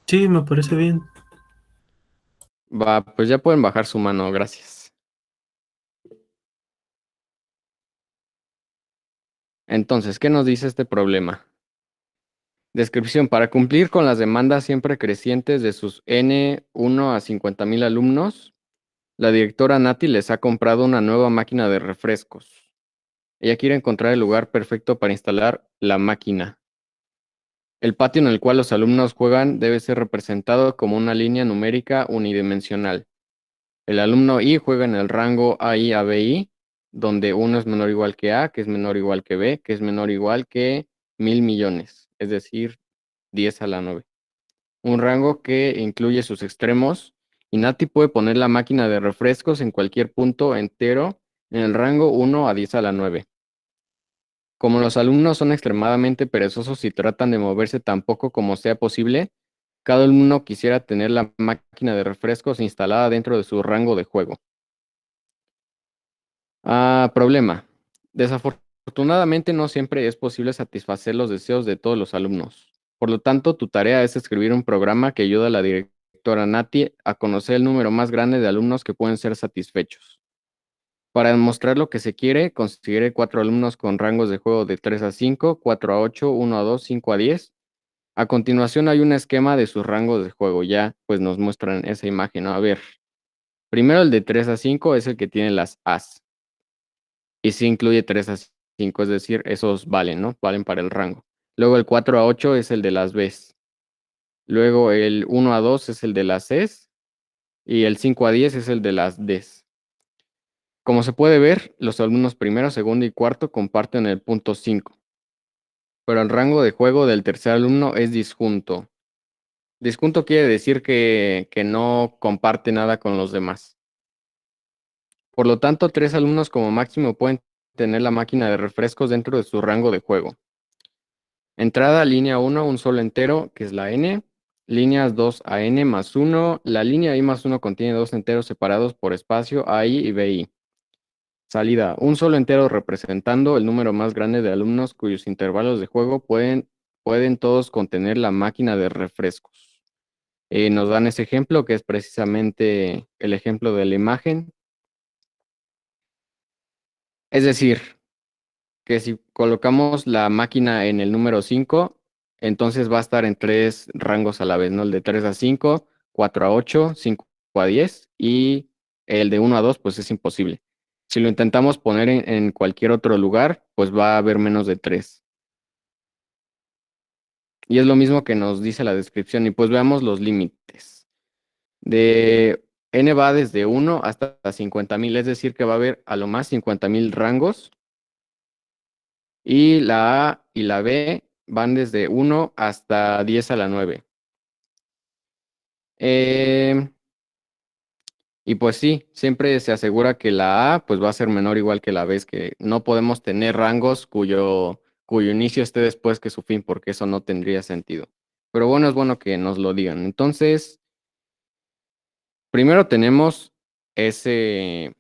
Sí, me parece bien. Va, pues ya pueden bajar su mano, gracias. Entonces, ¿qué nos dice este problema? Descripción: para cumplir con las demandas siempre crecientes de sus N1 a 50,000 alumnos, la directora Nati les ha comprado una nueva máquina de refrescos. Ella quiere encontrar el lugar perfecto para instalar la máquina. El patio en el cual los alumnos juegan debe ser representado como una línea numérica unidimensional. El alumno I juega en el rango AI a BI, donde uno es menor o igual que A, que es menor o igual que B, que es menor o igual que 1,000,000,000, es decir, 10 a la 9. Un rango que incluye sus extremos, y Nati puede poner la máquina de refrescos en cualquier punto entero en el rango 1 a 10 a la 9. Como los alumnos son extremadamente perezosos y tratan de moverse tan poco como sea posible, cada alumno quisiera tener la máquina de refrescos instalada dentro de su rango de juego. Problema. Desafortunadamente no siempre es posible satisfacer los deseos de todos los alumnos. Por lo tanto, tu tarea es escribir un programa que ayude a la directora Nati a conocer el número más grande de alumnos que pueden ser satisfechos. Para demostrar lo que se quiere, considere 4 alumnos con rangos de juego de 3 a 5, 4 a 8, 1 a 2, 5 a 10. A continuación hay un esquema de sus rangos de juego. Ya pues nos muestran esa imagen, ¿no? A ver, primero el de 3 a 5 es el que tiene las As. Y sí incluye 3 a 5, es decir, esos valen, ¿no? Valen para el rango. Luego el 4 a 8 es el de las Bs. Luego el 1 a 2 es el de las Cs. Y el 5 a 10 es el de las Ds. Como se puede ver, los alumnos primero, segundo y cuarto comparten el punto 5. Pero el rango de juego del tercer alumno es disjunto. Disjunto quiere decir que no comparte nada con los demás. Por lo tanto, 3 alumnos como máximo pueden tener la máquina de refrescos dentro de su rango de juego. Entrada, línea 1, un solo entero, que es la n. Líneas 2 a n más 1. La línea i más 1 contiene dos enteros separados por espacio AI y BI. Salida, un solo entero representando el número más grande de alumnos cuyos intervalos de juego pueden todos contener la máquina de refrescos. Nos dan ese ejemplo, que es precisamente el ejemplo de la imagen. Es decir, que si colocamos la máquina en el número 5, entonces va a estar en tres rangos a la vez, ¿no? El de 3 a 5, 4 a 8, 5 a 10, y el de 1 a 2 pues es imposible. Si lo intentamos poner en cualquier otro lugar, pues va a haber menos de 3. Y es lo mismo que nos dice la descripción. Y pues veamos los límites. De n va desde 1 hasta 50,000, es decir, que va a haber a lo más 50,000 rangos. Y la A y la B van desde 1 hasta 10 a la 9. Y pues sí, siempre se asegura que la A pues va a ser menor o igual que la B. Es que no podemos tener rangos cuyo inicio esté después que su fin, porque eso no tendría sentido. Pero bueno, es bueno que nos lo digan. Entonces, primero tenemos ese,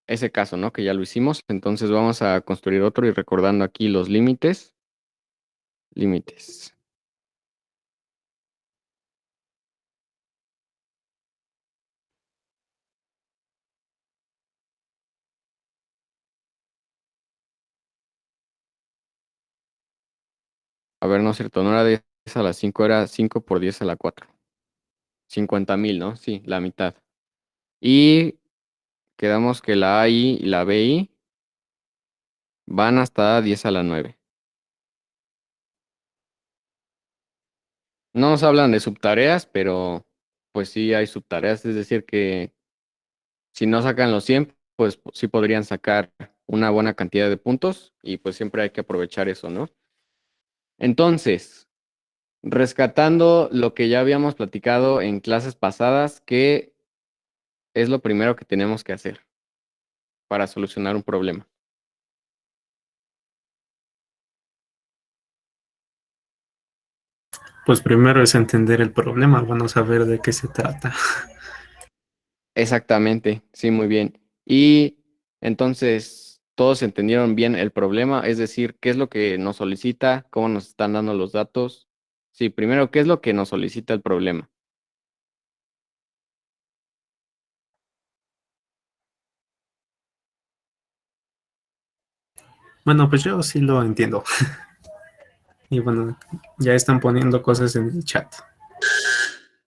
ese caso, ¿no? Que ya lo hicimos. Entonces vamos a construir otro y recordando aquí los límites. Límites. A ver, no es cierto, no era 10 a la 5, era 5 por 10 a la 4. 50,000, ¿no? Sí, la mitad. Y quedamos que la AI y la BI van hasta 10 a la 9. No nos hablan de subtareas, pero pues sí hay subtareas. Es decir, que si no sacan los 100, pues sí podrían sacar una buena cantidad de puntos y pues siempre hay que aprovechar eso, ¿no? Entonces, rescatando lo que ya habíamos platicado en clases pasadas, ¿qué es lo primero que tenemos que hacer para solucionar un problema? Pues primero es entender el problema, vamos a ver de qué se trata. Exactamente, sí, muy bien. Y entonces, todos entendieron bien el problema, es decir, qué es lo que nos solicita, cómo nos están dando los datos. Sí, primero, ¿qué es lo que nos solicita el problema? Bueno, pues yo sí lo entiendo. Y bueno, ya están poniendo cosas en el chat.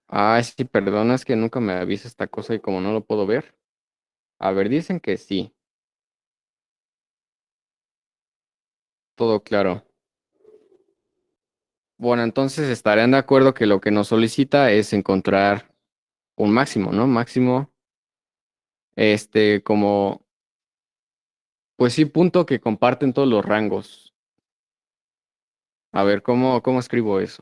Ah, sí, perdona, es que nunca me avisa esta cosa y como no lo puedo ver. A ver, dicen que sí, todo claro. Bueno, entonces estarían de acuerdo que lo que nos solicita es encontrar un máximo, ¿no? Máximo, como, pues sí, punto que comparten todos los rangos. A ver, ¿cómo escribo eso?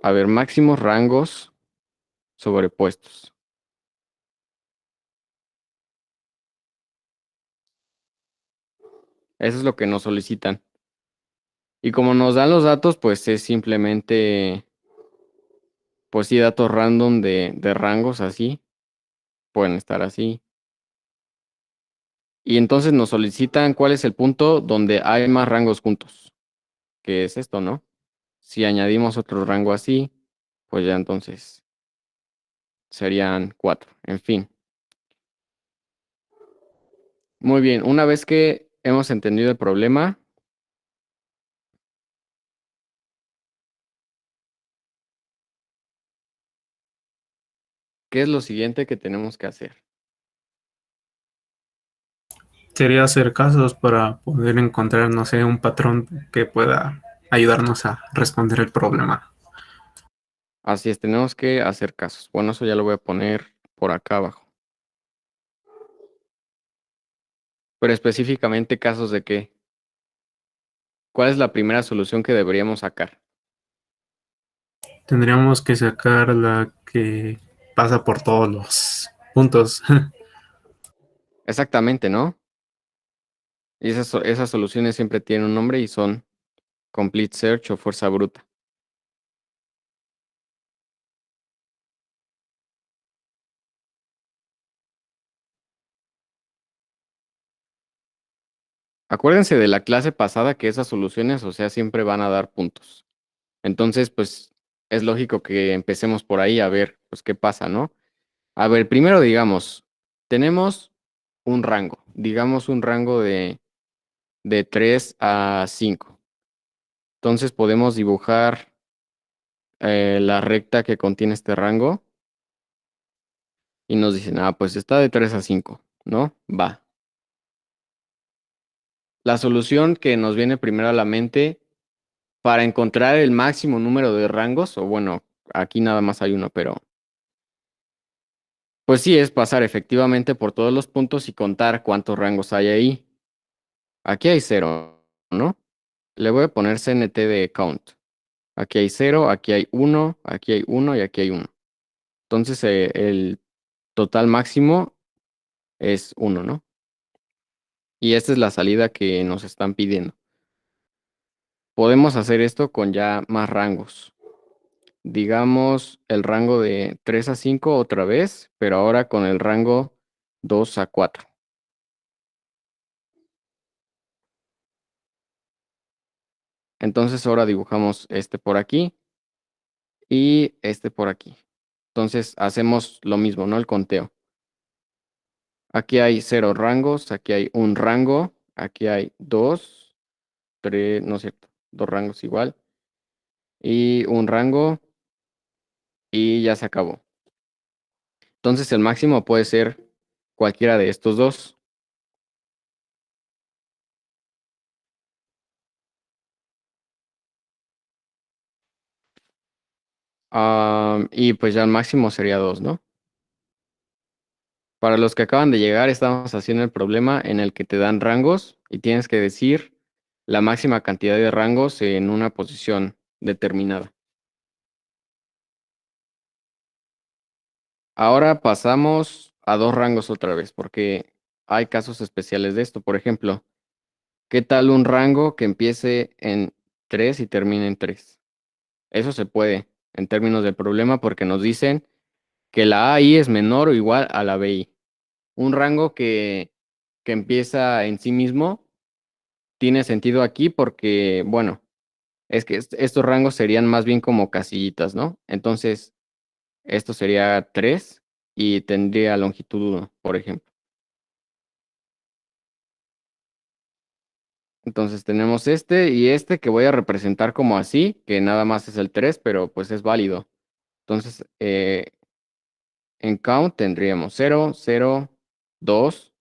A ver, máximos rangos sobrepuestos. Eso es lo que nos solicitan. Y como nos dan los datos, pues es simplemente, pues sí, datos random de rangos así, pueden estar así. Y entonces nos solicitan cuál es el punto donde hay más rangos juntos, que es esto, ¿no? Si añadimos otro rango así, pues ya entonces serían 4. En fin. Muy bien, una vez que hemos entendido el problema, ¿qué es lo siguiente que tenemos que hacer? Sería hacer casos para poder encontrar, no sé, un patrón que pueda ayudarnos a responder el problema. Así es, tenemos que hacer casos. Bueno, eso ya lo voy a poner por acá abajo. Pero específicamente casos de qué. ¿Cuál es la primera solución que deberíamos sacar? Tendríamos que sacar la que pasa por todos los puntos. Exactamente, ¿no? Y esas soluciones siempre tienen un nombre y son Complete Search o Fuerza Bruta. Acuérdense de la clase pasada que esas soluciones, o sea, siempre van a dar puntos. Entonces, pues es lógico que empecemos por ahí a ver, pues, qué pasa, ¿no? A ver, primero digamos, tenemos un rango, digamos un rango de 3 a 5. Entonces podemos dibujar la recta que contiene este rango y nos dicen, ah, pues está de 3 a 5, ¿no? Va. La solución que nos viene primero a la mente para encontrar el máximo número de rangos, o bueno, aquí nada más hay uno, pero pues sí, es pasar efectivamente por todos los puntos y contar cuántos rangos hay ahí. Aquí hay cero, ¿no? Le voy a poner CNT de count. Aquí hay cero, aquí hay uno, aquí hay uno y aquí hay uno. Entonces el total máximo es uno, ¿no? Y esta es la salida que nos están pidiendo. Podemos hacer esto con ya más rangos. Digamos el rango de 3 a 5 otra vez, pero ahora con el rango 2 a 4. Entonces ahora dibujamos este por aquí y este por aquí. Entonces hacemos lo mismo, ¿no? El conteo. Aquí hay 0 rangos, aquí hay un rango, aquí hay 2, 3, no es cierto, 2 rangos igual, y un rango, y ya se acabó. Entonces el máximo puede ser cualquiera de estos dos. Y pues ya el máximo sería 2, ¿no? Para los que acaban de llegar, estamos haciendo el problema en el que te dan rangos y tienes que decir la máxima cantidad de rangos en una posición determinada. Ahora pasamos a 2 rangos otra vez, porque hay casos especiales de esto. Por ejemplo, ¿qué tal un rango que empiece en 3 y termine en 3? Eso se puede en términos del problema porque nos dicen que la AI es menor o igual a la BI. Un rango que empieza en sí mismo tiene sentido aquí porque, bueno, es que estos rangos serían más bien como casillitas, ¿no? Entonces, esto sería 3 y tendría longitud 1, por ejemplo. Entonces tenemos este y este que voy a representar como así, que nada más es el 3, pero pues es válido. Entonces, en count tendríamos 0, 0, 2,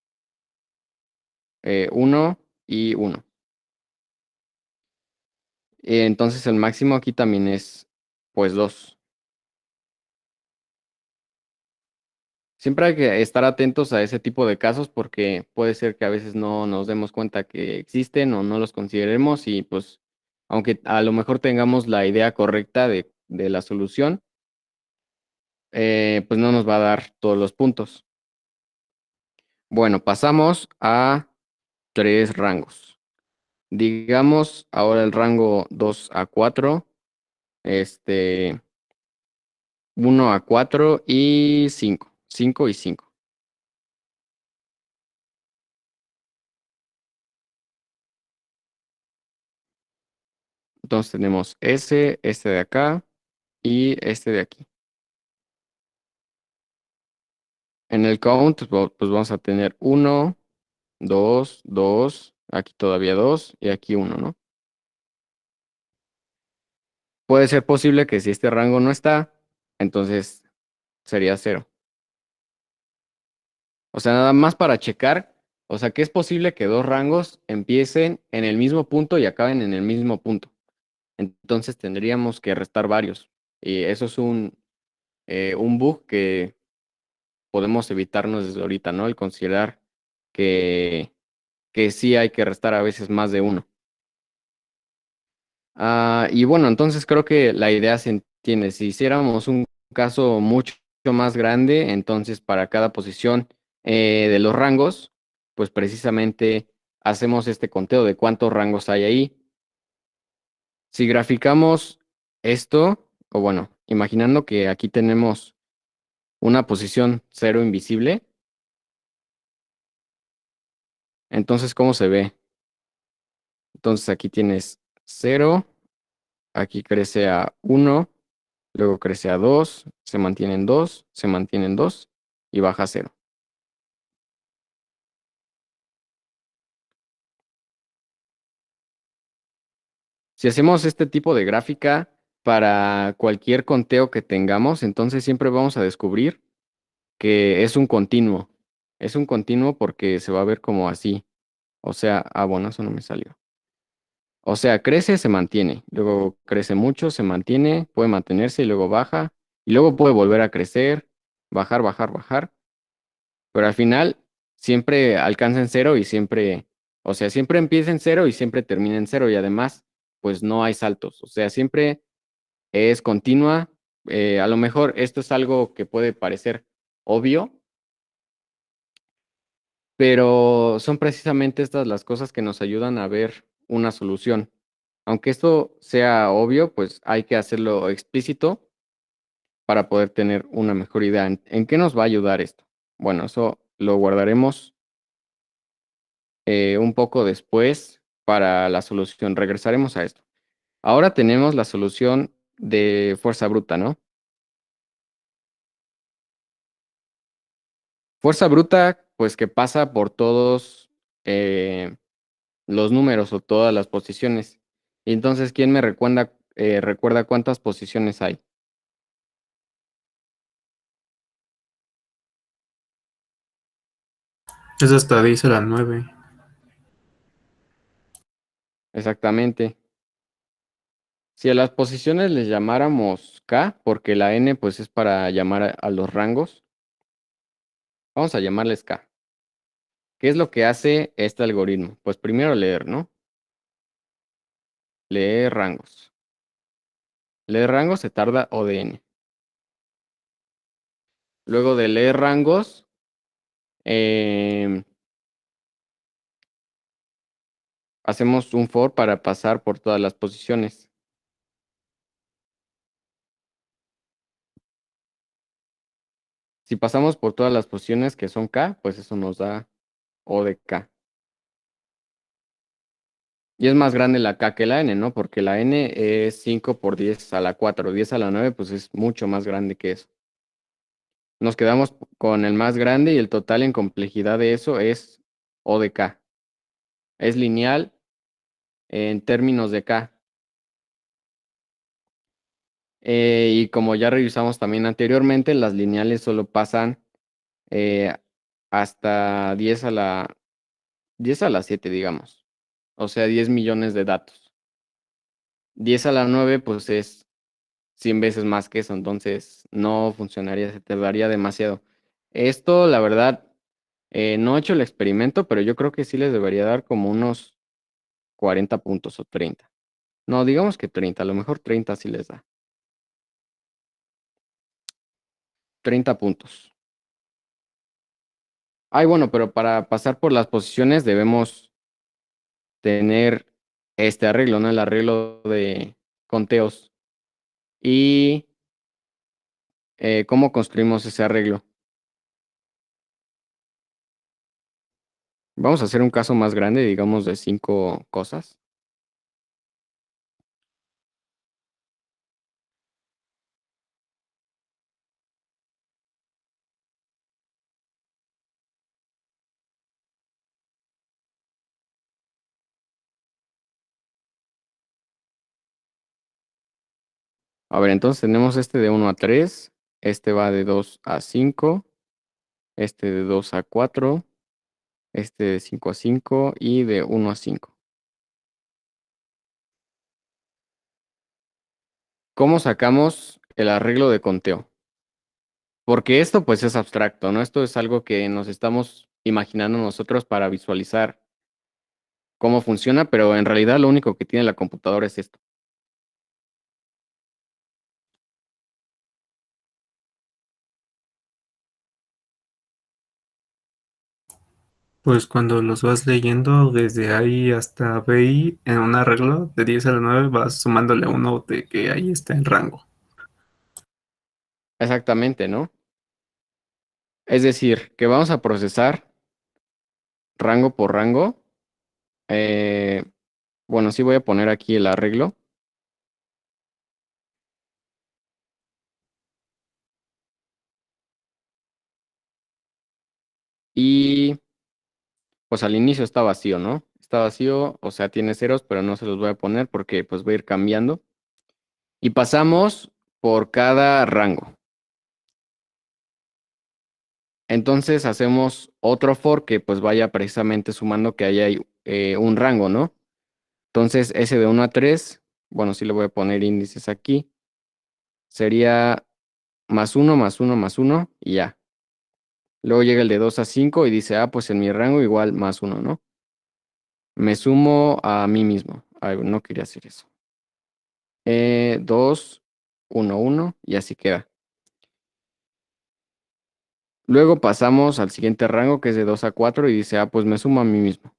1 y 1. Entonces el máximo aquí también es pues 2. Siempre hay que estar atentos a ese tipo de casos porque puede ser que a veces no nos demos cuenta que existen o no los consideremos y pues aunque a lo mejor tengamos la idea correcta de la solución, pues no nos va a dar todos los puntos. Bueno, pasamos a tres rangos. Digamos ahora el rango 2 a 4, este 1 a 4 y 5. 5 y 5. Entonces tenemos este de acá y este de aquí. En el count, pues vamos a tener 1, 2, 2, aquí todavía 2 y aquí 1, ¿no? Puede ser posible que si este rango no está, entonces sería 0. O sea, nada más para checar, o sea, que es posible que dos rangos empiecen en el mismo punto y acaben en el mismo punto. Entonces tendríamos que restar varios. Y eso es un bug que podemos evitarnos desde ahorita, ¿no? El considerar que, que sí hay que restar a veces más de uno. Y bueno, entonces creo que la idea se entiende. Si hiciéramos un caso mucho más grande, entonces para cada posición de los rangos, pues precisamente hacemos este conteo de cuántos rangos hay ahí. Si graficamos esto, o bueno, imaginando que aquí tenemos una posición cero invisible, entonces ¿cómo se ve? Entonces aquí tienes cero, aquí crece a 1. Luego crece a 2, se mantiene en 2, se mantiene en 2 y baja a 0. Si hacemos este tipo de gráfica para cualquier conteo que tengamos, entonces siempre vamos a descubrir que es un continuo. Es un continuo porque se va a ver como así. O sea, bueno, eso no me salió. O sea, crece, se mantiene. Luego crece mucho, se mantiene, puede mantenerse y luego baja. Y luego puede volver a crecer, bajar, bajar, bajar. Pero al final siempre alcanza en cero y siempre, o sea, siempre empieza en cero y siempre termina en cero y además, pues no hay saltos, o sea, siempre es continua. A lo mejor esto es algo que puede parecer obvio, pero son precisamente estas las cosas que nos ayudan a ver una solución. Aunque esto sea obvio, pues hay que hacerlo explícito para poder tener una mejor idea. ¿En qué nos va a ayudar esto? Bueno, eso lo guardaremos un poco después para la solución. Regresaremos a esto. Ahora tenemos la solución de fuerza bruta, ¿no? Fuerza bruta, pues que pasa por todos los números o todas las posiciones. Y entonces, ¿quién me recuerda cuántas posiciones hay? Es hasta dice la 9. Exactamente. Si a las posiciones les llamáramos K, porque la N pues es para llamar a los rangos, vamos a llamarles K. ¿Qué es lo que hace este algoritmo? Pues primero leer, ¿no? Leer rangos. Leer rangos se tarda O de N. Luego de leer rangos, em, hacemos un for para pasar por todas las posiciones. Si pasamos por todas las posiciones que son K, pues eso nos da O de K. Y es más grande la K que la N, ¿no? Porque la N es 5 por 10 a la 4. 10 a la 9, pues es mucho más grande que eso. Nos quedamos con el más grande y el total en complejidad de eso es O de K. Es lineal en términos de K. Y como ya revisamos también anteriormente, las lineales solo pasan eh, hasta 10 a la 7, digamos. O sea, 10 millones de datos. 10 a la 9, pues es 100 veces más que eso, entonces no funcionaría, se tardaría demasiado. Esto, la verdad, no he hecho el experimento, pero yo creo que sí les debería dar como unos 40 puntos o 30. No, digamos que 30, a lo mejor 30 sí les da. 30 puntos. Ay, bueno, pero para pasar por las posiciones debemos tener este arreglo, ¿no? El arreglo de conteos. ¿Y cómo construimos ese arreglo? Vamos a hacer un caso más grande, digamos de 5 cosas. A ver, entonces tenemos este de 1 a 3, este va de 2 a 5, este de 2 a 4, este de 5 a 5 y de 1 a 5. ¿Cómo sacamos el arreglo de conteo? Porque esto pues es abstracto, ¿no? Esto es algo que nos estamos imaginando nosotros para visualizar cómo funciona, pero en realidad lo único que tiene la computadora es esto. Pues cuando los vas leyendo desde ahí hasta BI en un arreglo de 10 a la 9 vas sumándole uno de que ahí está en rango. Exactamente, ¿no? Es decir, que vamos a procesar rango por rango. Eh, bueno, sí voy a poner aquí el arreglo. Y pues al inicio está vacío, ¿no? Está vacío, o sea, tiene ceros, pero no se los voy a poner porque pues va a ir cambiando. Y pasamos por cada rango. Entonces hacemos otro for que pues vaya precisamente sumando que ahí hay un rango, ¿no? Entonces ese de 1 a 3, bueno, sí le voy a poner índices aquí, sería más uno más uno más uno y ya. Luego llega el de 2 a 5 y dice, ah, pues en mi rango igual más uno, ¿no? Me sumo a mí mismo. Ay, no quería hacer eso. 2, 1, 1 y así queda. Luego pasamos al siguiente rango que es de 2 a 4 y dice, ah, pues me sumo a mí mismo.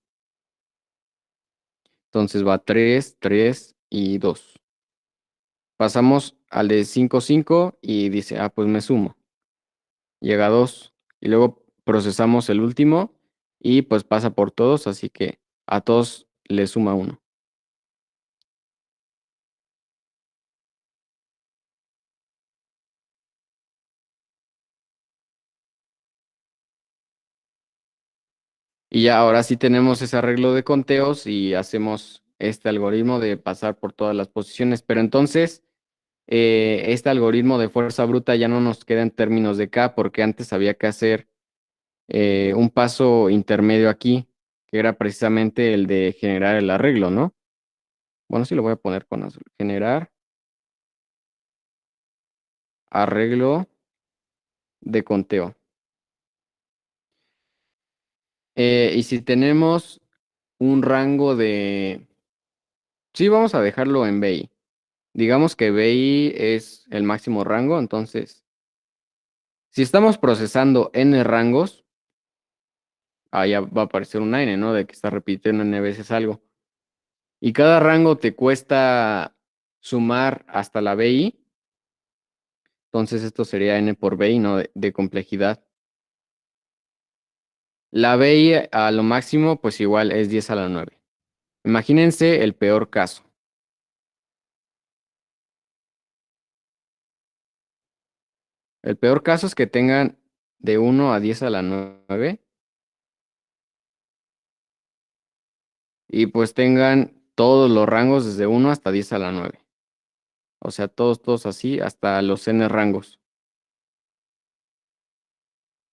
Entonces va 3, 3 y 2. Pasamos al de 5, 5 y dice, ah, pues me sumo. Llega a 2 y luego procesamos el último y pues pasa por todos, así que a todos le suma 1. Y ya ahora sí tenemos ese arreglo de conteos y hacemos este algoritmo de pasar por todas las posiciones. Pero entonces, este algoritmo de fuerza bruta ya no nos queda en términos de K, porque antes había que hacer un paso intermedio aquí, que era precisamente el de generar el arreglo, ¿no? Bueno, sí lo voy a poner con azul. Generar arreglo de conteo. Y si tenemos un rango de... Sí, vamos a dejarlo en BI. Digamos que BI es el máximo rango, entonces, si estamos procesando n rangos, ahí ya va a aparecer un n, ¿no? De que está repitiendo n veces algo. Y cada rango te cuesta sumar hasta la BI, entonces esto sería n por BI, ¿no? De complejidad. La BI a lo máximo, pues igual es 10 a la 9. Imagínense el peor caso. El peor caso es que tengan de 1 a 10 a la 9 y pues tengan todos los rangos desde 1 hasta 10 a la 9. O sea, todos así hasta los n rangos.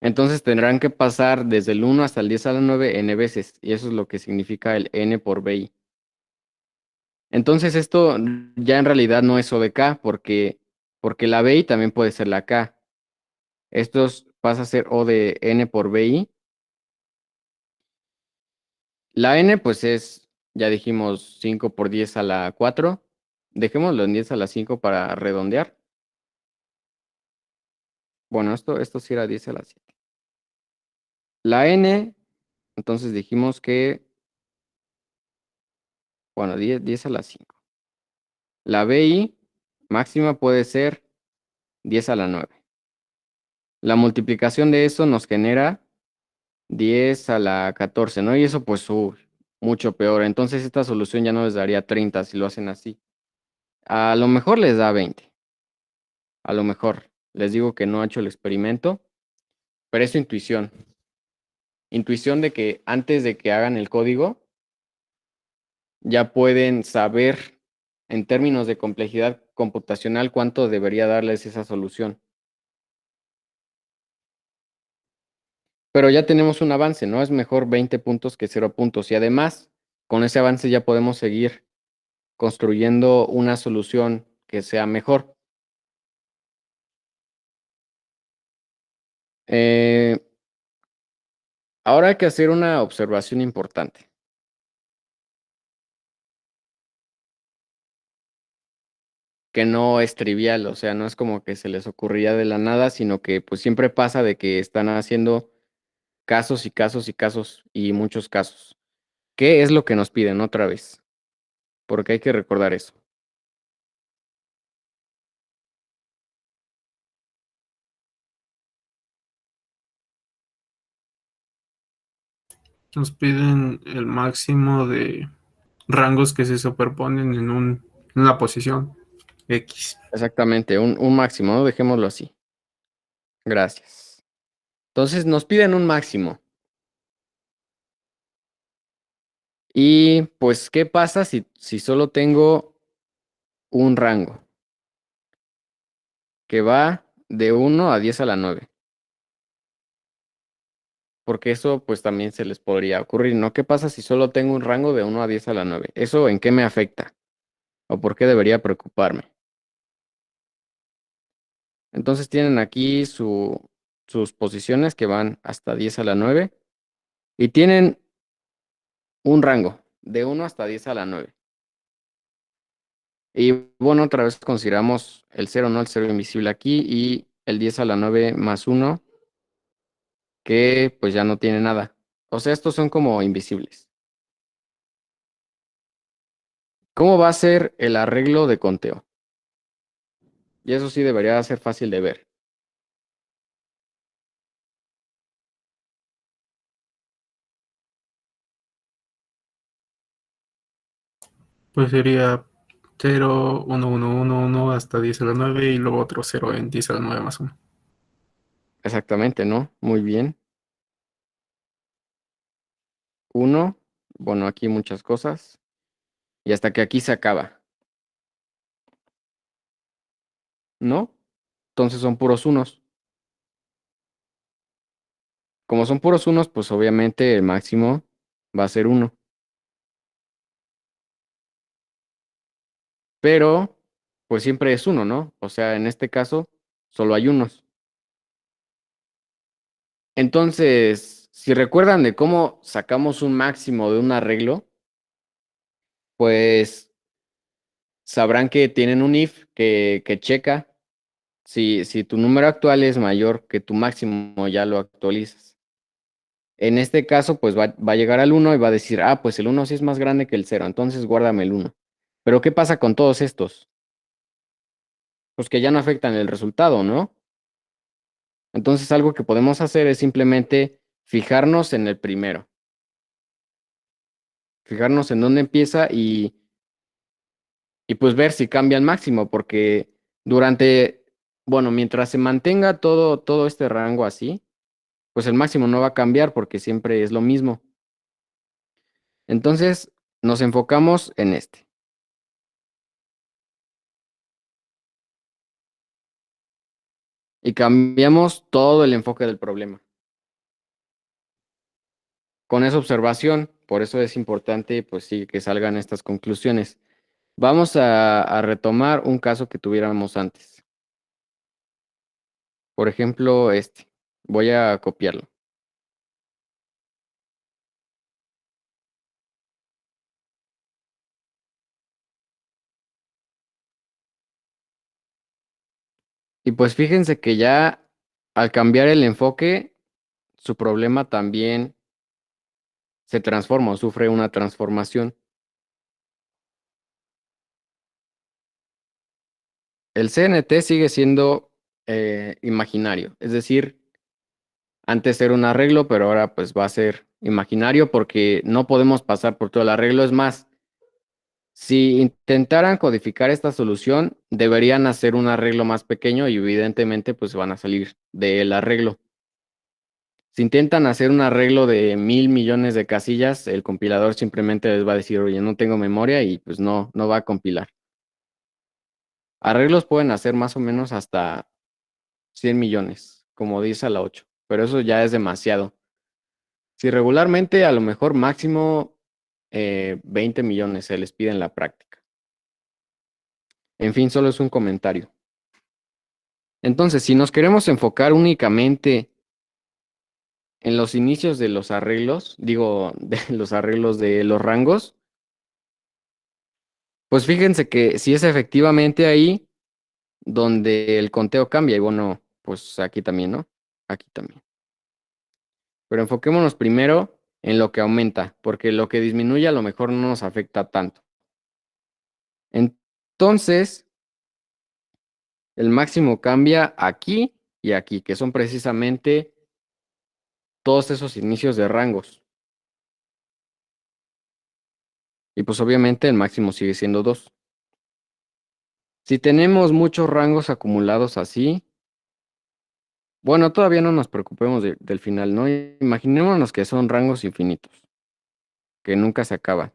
Entonces tendrán que pasar desde el 1 hasta el 10 a la 9 n veces, y eso es lo que significa el n por bi. Entonces esto ya en realidad no es O de K, porque la bi también puede ser la K. Esto pasa a ser O de n por bi. La n pues es, ya dijimos, 5 por 10 a la 4. Dejémoslo en 10 a la 5 para redondear. Bueno, esto sí era 10 a la 7. La n, entonces dijimos que, bueno, 10 a la 5. La BI máxima puede ser 10 a la 9. La multiplicación de eso nos genera 10 a la 14, ¿no? Y eso pues mucho peor. Entonces esta solución ya no les daría 30 si lo hacen así. A lo mejor les da 20. A lo mejor. Les digo que no he hecho el experimento, pero es intuición. Intuición de que antes de que hagan el código, ya pueden saber en términos de complejidad computacional cuánto debería darles esa solución. Pero ya tenemos un avance, ¿no? Es mejor 20 puntos que 0 puntos. Y además, con ese avance ya podemos seguir construyendo una solución que sea mejor. Eh, Ahora hay que hacer una observación importante, que no es trivial, o sea, no es como que se les ocurría de la nada, sino que pues siempre pasa de que están haciendo casos y casos y casos y muchos casos. ¿Qué es lo que nos piden otra vez? Porque hay que recordar eso. Nos piden el máximo de rangos que se superponen en una posición X. Exactamente, un máximo, ¿no? Dejémoslo así. Gracias. Entonces nos piden un máximo. Y pues, ¿qué pasa si solo tengo un rango que va de 1 a 10 a la 9? Porque eso pues también se les podría ocurrir, ¿no? ¿Qué pasa si solo tengo un rango de 1 a 10 a la 9? ¿Eso en qué me afecta? ¿O por qué debería preocuparme? Entonces tienen aquí sus posiciones que van hasta 10 a la 9 y tienen un rango de 1 hasta 10 a la 9. Y bueno, otra vez consideramos el 0, ¿no? El 0 invisible aquí y el 10 a la 9 más 1, que pues ya no tiene nada. O sea, estos son como invisibles. ¿Cómo va a ser el arreglo de conteo? Y eso sí debería ser fácil de ver. Pues sería 0, 1, 1, 1, 1 hasta 10 a la 9 y luego otro 0 en 10 a la 9 más 1. Exactamente, ¿no? Muy bien. 1, bueno, aquí muchas cosas. Y hasta que aquí se acaba, ¿no? Entonces son puros unos. Como son puros unos, pues obviamente el máximo va a ser 1. Pero, pues siempre es 1, ¿no? O sea, en este caso, solo hay unos. Entonces, si recuerdan de cómo sacamos un máximo de un arreglo, pues sabrán que tienen un if que checa si tu número actual es mayor que tu máximo, ya lo actualizas. En este caso, pues va a llegar al 1 y va a decir, ah, pues el 1 sí es más grande que el 0, entonces guárdame el 1. Pero ¿qué pasa con todos estos? Pues que ya no afectan el resultado, ¿no? Entonces algo que podemos hacer es simplemente fijarnos en el primero. fijarnos en dónde empieza y pues ver si cambia al máximo, porque mientras se mantenga todo este rango así, pues el máximo no va a cambiar porque siempre es lo mismo. Entonces, nos enfocamos en este. Y cambiamos todo el enfoque del problema. Con esa observación, por eso es importante, pues sí, que salgan estas conclusiones. Vamos a retomar un caso que tuviéramos antes. Por ejemplo, este. Voy a copiarlo. Y pues fíjense que ya al cambiar el enfoque, su problema también se transforma o sufre una transformación. El CNT sigue siendo imaginario, es decir, antes era un arreglo, pero ahora pues va a ser imaginario porque no podemos pasar por todo el arreglo. Es más, si intentaran codificar esta solución, deberían hacer un arreglo más pequeño y evidentemente pues van a salir del arreglo. Si intentan hacer un arreglo de 1.000 millones de casillas, el compilador simplemente les va a decir, oye, no tengo memoria y pues no va a compilar. Arreglos pueden hacer más o menos hasta 100 millones, como dice a la 8, pero eso ya es demasiado. Si regularmente a lo mejor máximo 20 millones se les pide en la práctica. En fin, solo es un comentario. Entonces, si nos queremos enfocar únicamente en los inicios de los arreglos, digo, de los arreglos de los rangos, pues fíjense que si es efectivamente ahí donde el conteo cambia, y bueno, pues aquí también, ¿no? Aquí también. Pero enfoquémonos primero en lo que aumenta, porque lo que disminuye a lo mejor no nos afecta tanto. Entonces, el máximo cambia aquí y aquí, que son precisamente todos esos inicios de rangos. Y pues obviamente el máximo sigue siendo 2. Si tenemos muchos rangos acumulados así, bueno, todavía no nos preocupemos del final, ¿no? Imaginémonos que son rangos infinitos, que nunca se acaban.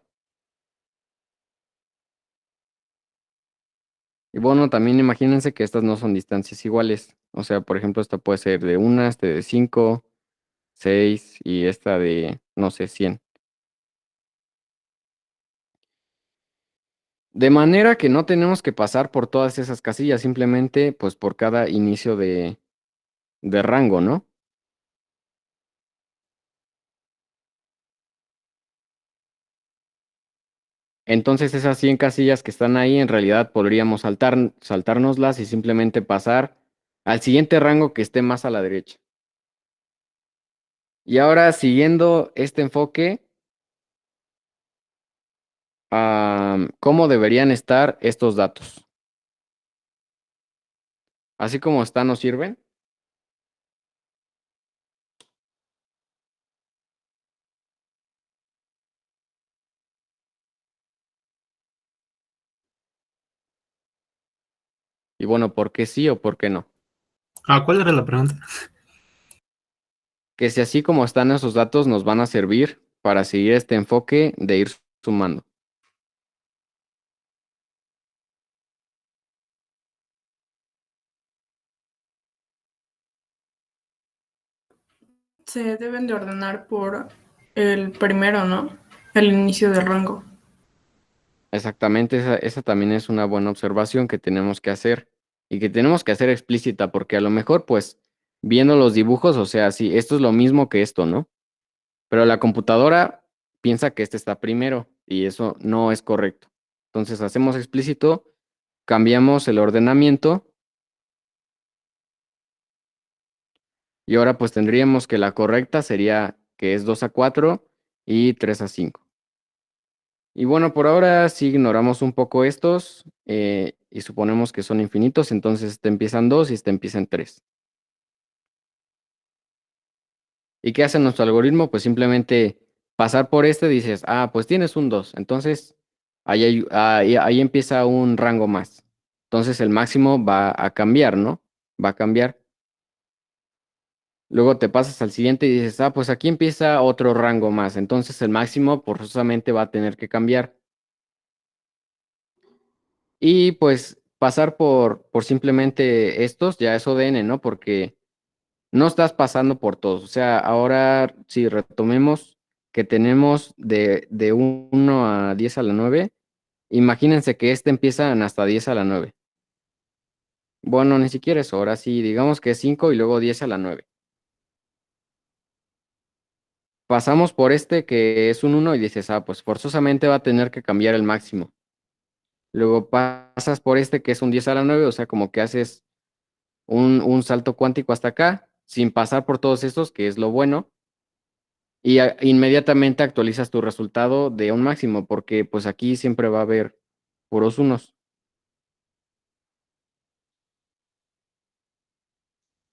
Y bueno, también imagínense que estas no son distancias iguales. O sea, por ejemplo, esta puede ser de 1, este de 5, 6 y esta de, no sé, 100. De manera que no tenemos que pasar por todas esas casillas, simplemente pues por cada inicio de rango, ¿no? Entonces esas 100 casillas que están ahí, en realidad podríamos saltárnoslas y simplemente pasar al siguiente rango que esté más a la derecha. Y ahora, siguiendo este enfoque, ¿cómo deberían estar estos datos? Así como están, ¿nos sirven? Y bueno, ¿por qué sí o por qué no? Ah, ¿cuál era la pregunta? Que si así como están esos datos nos van a servir para seguir este enfoque de ir sumando. Se deben de ordenar por el primero, ¿no? El inicio del rango. Exactamente, esa también es una buena observación que tenemos que hacer y que tenemos que hacer explícita, porque a lo mejor, pues, viendo los dibujos, o sea, sí, esto es lo mismo que esto, ¿no? Pero la computadora piensa que este está primero y eso no es correcto. Entonces, hacemos explícito, cambiamos el ordenamiento y ahora pues tendríamos que la correcta sería que es 2 a 4 y 3 a 5. Y bueno, por ahora sí ignoramos un poco estos y suponemos que son infinitos, entonces este empieza en 2 y este empieza en 3. ¿Y qué hace nuestro algoritmo? Pues simplemente pasar por este dices, pues tienes un 2, entonces ahí empieza un rango más. Entonces el máximo va a cambiar, ¿no? Va a cambiar. Luego te pasas al siguiente y dices, pues aquí empieza otro rango más. Entonces el máximo forzosamente va a tener que cambiar. Y pues pasar por simplemente estos ya es ODN, ¿no? Porque no estás pasando por todos. O sea, ahora si retomemos que tenemos de 1 a 10 a la 9, imagínense que este empieza en hasta 10 a la 9. Bueno, ni siquiera eso. Ahora sí, digamos que es 5 y luego 10 a la 9. Pasamos por este que es un 1 y dices, pues forzosamente va a tener que cambiar el máximo. Luego pasas por este que es un 10 a la 9, o sea, como que haces un salto cuántico hasta acá, sin pasar por todos estos, que es lo bueno, y inmediatamente actualizas tu resultado de un máximo, porque pues aquí siempre va a haber puros unos.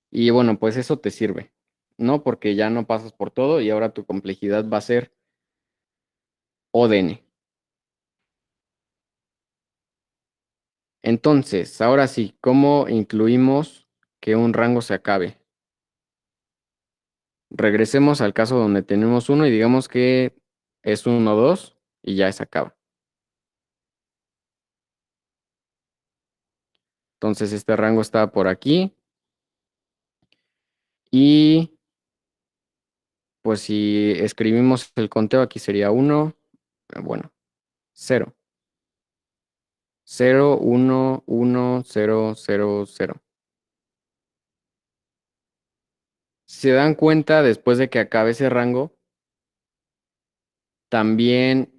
Y bueno, pues eso te sirve, ¿no? Porque ya no pasas por todo y ahora tu complejidad va a ser ODN. Entonces, ahora sí, ¿cómo incluimos que un rango se acabe? Regresemos al caso donde tenemos uno y digamos que es 1, 2 y ya se acaba. Entonces este rango está por aquí y pues si escribimos el conteo aquí sería 1, bueno, 0, 0, 1, 1, 0, 0, 0. Si se dan cuenta, después de que acabe ese rango, también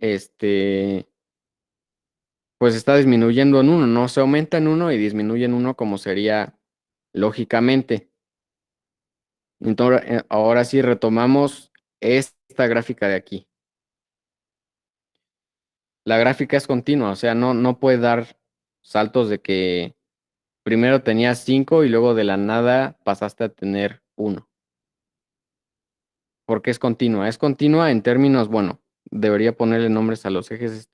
pues está disminuyendo en 1, no se aumenta en 1 y disminuye en 1 como sería lógicamente. Entonces, ahora sí retomamos esta gráfica de aquí. La gráfica es continua, o sea, no puede dar saltos de que primero tenías 5 y luego de la nada pasaste a tener 1. Porque es continua. Es continua en términos, bueno, debería ponerle nombres a los ejes.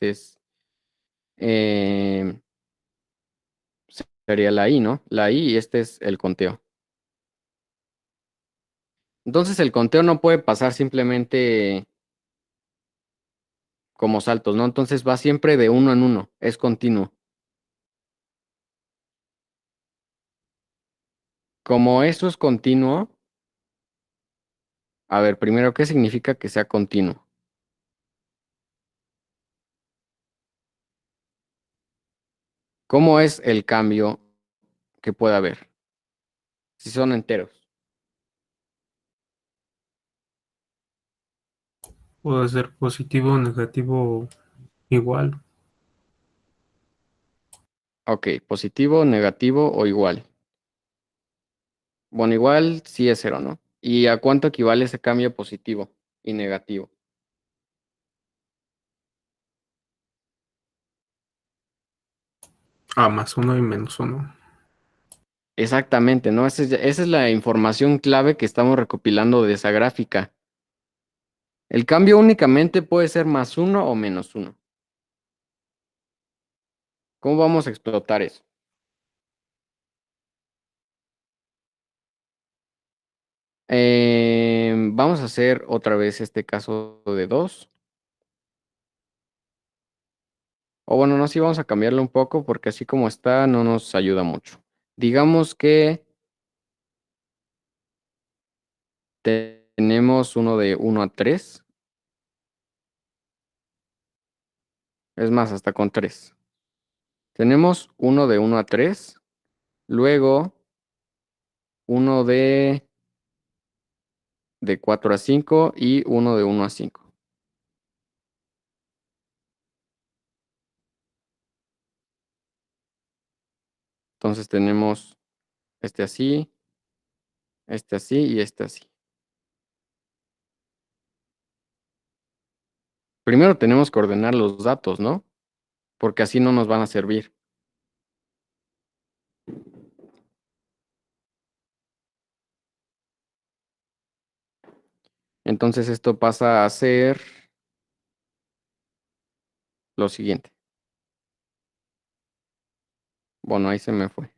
Eh, sería la I, ¿no? La I y este es el conteo. Entonces el conteo no puede pasar simplemente como saltos, ¿no? Entonces va siempre de 1 en 1, es continuo. Como eso es continuo, a ver, primero, ¿qué significa que sea continuo? ¿Cómo es el cambio que puede haber? Si son enteros. Puede ser positivo, negativo, igual. Ok, positivo, negativo o igual. Bueno, igual sí es cero, ¿no? ¿Y a cuánto equivale ese cambio positivo y negativo? A más uno y menos uno. Exactamente, ¿no? Esa es la información clave que estamos recopilando de esa gráfica. El cambio únicamente puede ser más uno o menos uno. ¿Cómo vamos a explotar eso? Vamos a hacer otra vez este caso de 2. O bueno, no, sí vamos a cambiarlo un poco porque así como está no nos ayuda mucho. Digamos que tenemos uno de 1 a 3. Es más, hasta con 3. Tenemos uno de 1 a 3. Luego uno de 4 a 5 y uno de 1 a 5. Entonces tenemos este así y este así. Primero tenemos que ordenar los datos, ¿no? Porque así no nos van a servir. Entonces esto pasa a ser lo siguiente. Bueno, ahí se me fue.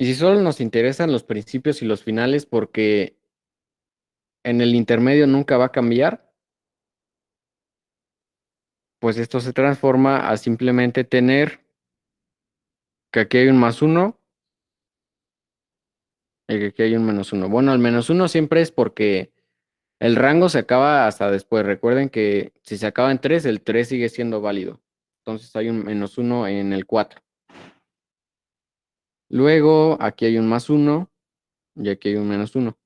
Y si solo nos interesan los principios y los finales porque en el intermedio nunca va a cambiar, pues esto se transforma a simplemente tener que aquí hay un más uno y que aquí hay un menos uno. Bueno, el menos uno siempre es porque el rango se acaba hasta después. Recuerden que si se acaba en 3, el 3 sigue siendo válido. Entonces hay un menos uno en el 4. Luego aquí hay un más uno y aquí hay un menos uno.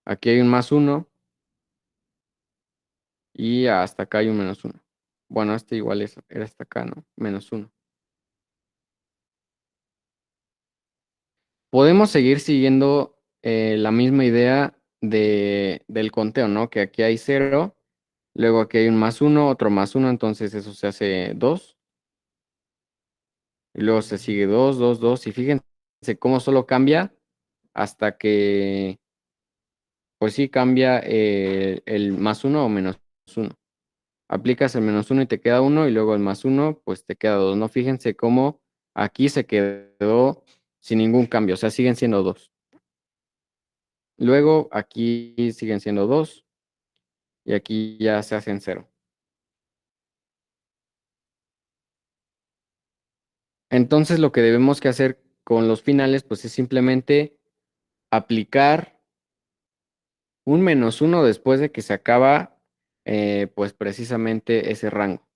Aquí hay un más uno y hasta acá hay un menos uno. Bueno, este igual era hasta acá, ¿no? Menos uno. Podemos seguir siguiendo la misma idea del conteo, ¿no? Que aquí hay 0, luego aquí hay un más uno, otro más uno, entonces eso se hace 2. Y luego se sigue 2, 2, 2. Y fíjense cómo solo cambia hasta que, pues sí, cambia el más uno o menos uno. Aplicas el menos uno y te queda uno, y luego el más uno, pues te queda 2. No, fíjense cómo aquí se quedó sin ningún cambio, o sea, siguen siendo 2. Luego aquí siguen siendo 2 y aquí ya se hacen 0. Entonces lo que debemos que hacer con los finales, pues es simplemente aplicar un menos uno después de que se acaba, pues precisamente ese rango.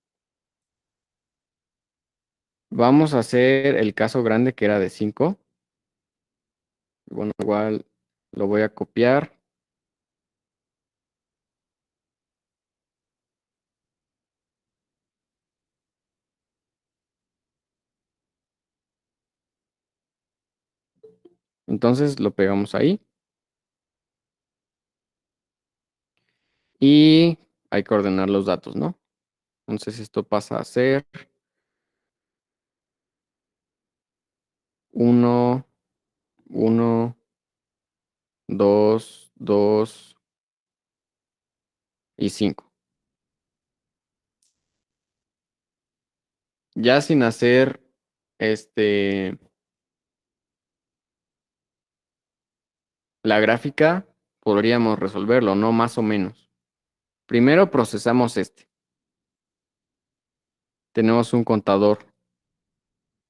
Vamos a hacer el caso grande que era de 5. Bueno, igual lo voy a copiar. Entonces lo pegamos ahí. Y hay que ordenar los datos, ¿no? Entonces esto pasa a ser 1, 1, 2, 2 y 5. Ya sin hacer la gráfica, podríamos resolverlo, ¿no? Más o menos. Primero procesamos Tenemos un contador,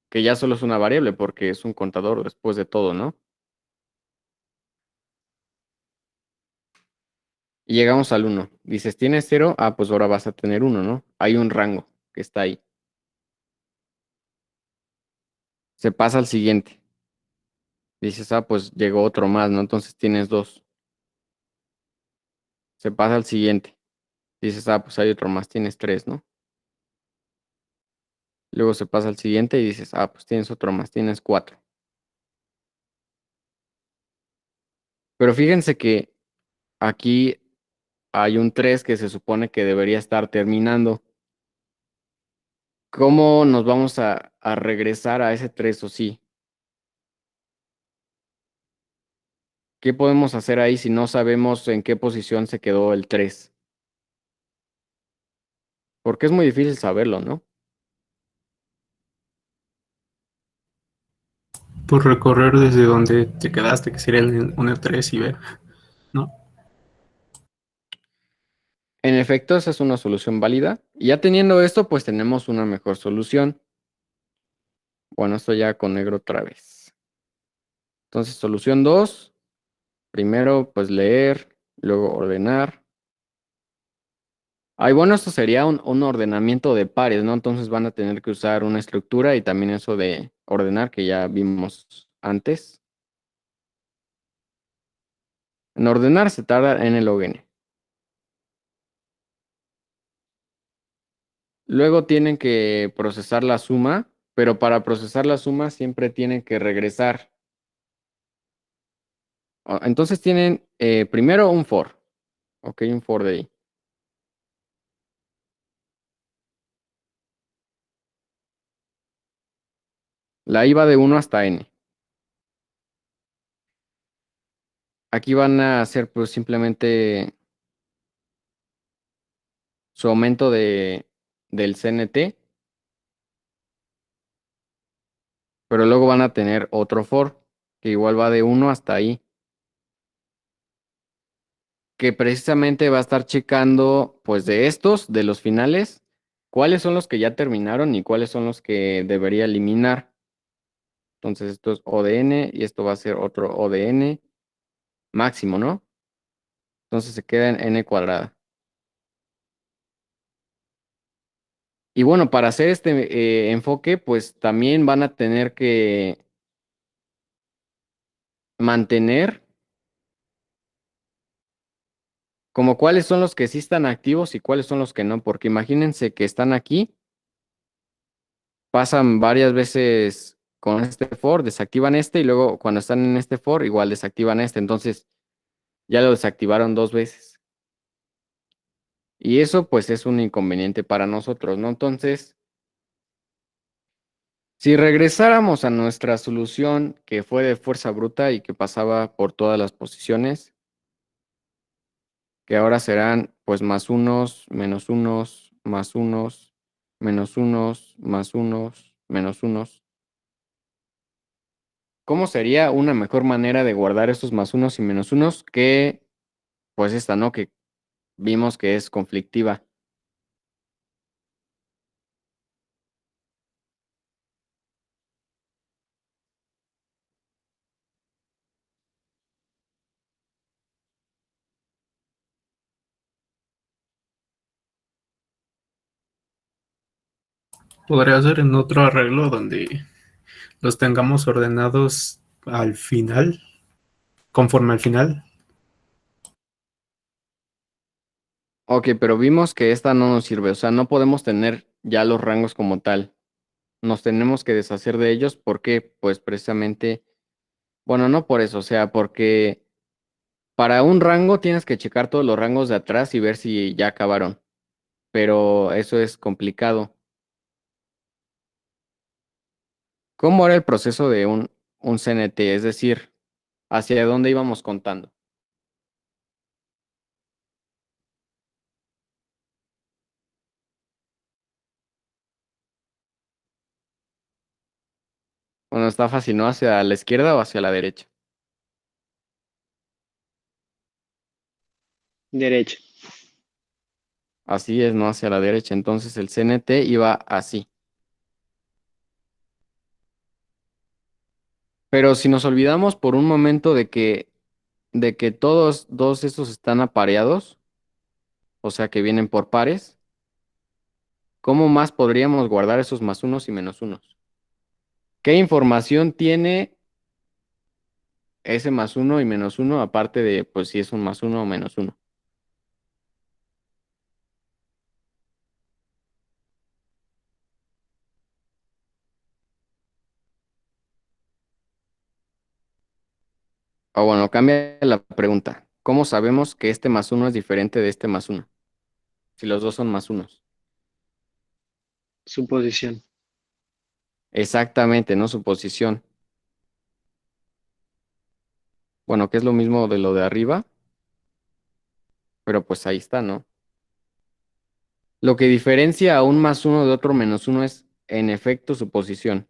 que ya solo es una variable porque es un contador después de todo, ¿no? Y llegamos al 1. Dices, ¿tienes 0? Ah, pues ahora vas a tener 1, ¿no? Hay un rango que está ahí. Se pasa al siguiente. Dices, ah, pues llegó otro más, ¿no? Entonces tienes 2. Se pasa al siguiente. Dices, ah, pues hay otro más, tienes 3, ¿no? Luego se pasa al siguiente y dices, ah, pues tienes otro más, tienes 4. Pero fíjense que aquí hay un 3 que se supone que debería estar terminando. ¿Cómo nos vamos a regresar a ese 3 o sí? ¿Qué podemos hacer ahí si no sabemos en qué posición se quedó el 3? Porque es muy difícil saberlo, ¿no? Por recorrer desde donde te quedaste, que sería el 1 al 3 y ver, ¿no? En efecto, esa es una solución válida. Y ya teniendo esto, pues tenemos una mejor solución. Bueno, esto ya con negro otra vez. Entonces, solución 2. Primero, pues leer, luego ordenar. Ay, bueno, esto sería un ordenamiento de pares, ¿no? Entonces van a tener que usar una estructura y también eso de ordenar que ya vimos antes. En ordenar se tarda en el log n. Luego tienen que procesar la suma, pero para procesar la suma siempre tienen que regresar. Entonces tienen primero un for. Ok, un for de ahí. La i va de 1 hasta n. Aquí van a hacer pues simplemente su aumento del CNT, pero luego van a tener otro for, que igual va de 1 hasta ahí, que precisamente va a estar checando pues de estos, de los finales, cuáles son los que ya terminaron y cuáles son los que debería eliminar. Entonces esto es O de n y esto va a ser otro O de n máximo, ¿no? Entonces se queda en n cuadrada. Y bueno, para hacer este enfoque, pues también van a tener que mantener como cuáles son los que sí están activos y cuáles son los que no, porque imagínense que están aquí, pasan varias veces con este for, desactivan este y luego cuando están en este for igual desactivan este, entonces ya lo desactivaron 2 veces. Y eso pues es un inconveniente para nosotros, ¿no? Entonces, si regresáramos a nuestra solución que fue de fuerza bruta y que pasaba por todas las posiciones, que ahora serán pues más unos, menos unos, más unos, menos unos, más unos, menos unos. ¿Cómo sería una mejor manera de guardar estos más unos y menos unos que pues esta, ¿no? Que vimos que es conflictiva. Podría ser en otro arreglo donde los tengamos ordenados al final, conforme al final. Ok, pero vimos que esta no nos sirve, o sea, no podemos tener ya los rangos como tal. Nos tenemos que deshacer de ellos porque, pues precisamente, bueno, no por eso, o sea, porque para un rango tienes que checar todos los rangos de atrás y ver si ya acabaron, pero eso es complicado. ¿Cómo era el proceso de un CNT? Es decir, ¿hacia dónde íbamos contando? Bueno, está fácil, ¿no? ¿Hacia la izquierda o hacia la derecha? Derecha. Así es, ¿no? Hacia la derecha. Entonces el CNT iba así. Pero si nos olvidamos por un momento de que todos estos están apareados, o sea que vienen por pares, ¿cómo más podríamos guardar esos más unos y menos unos? ¿Qué información tiene ese más uno y menos uno, aparte de, pues, si es un más uno o menos uno? O bueno, cambia la pregunta. ¿Cómo sabemos que este más uno es diferente de este más uno? Si los dos son más unos. Suposición. Exactamente, ¿no? Su posición. Bueno, que es lo mismo de lo de arriba, pero pues ahí está, ¿no? Lo que diferencia a un más uno de otro menos uno es, en efecto, su posición.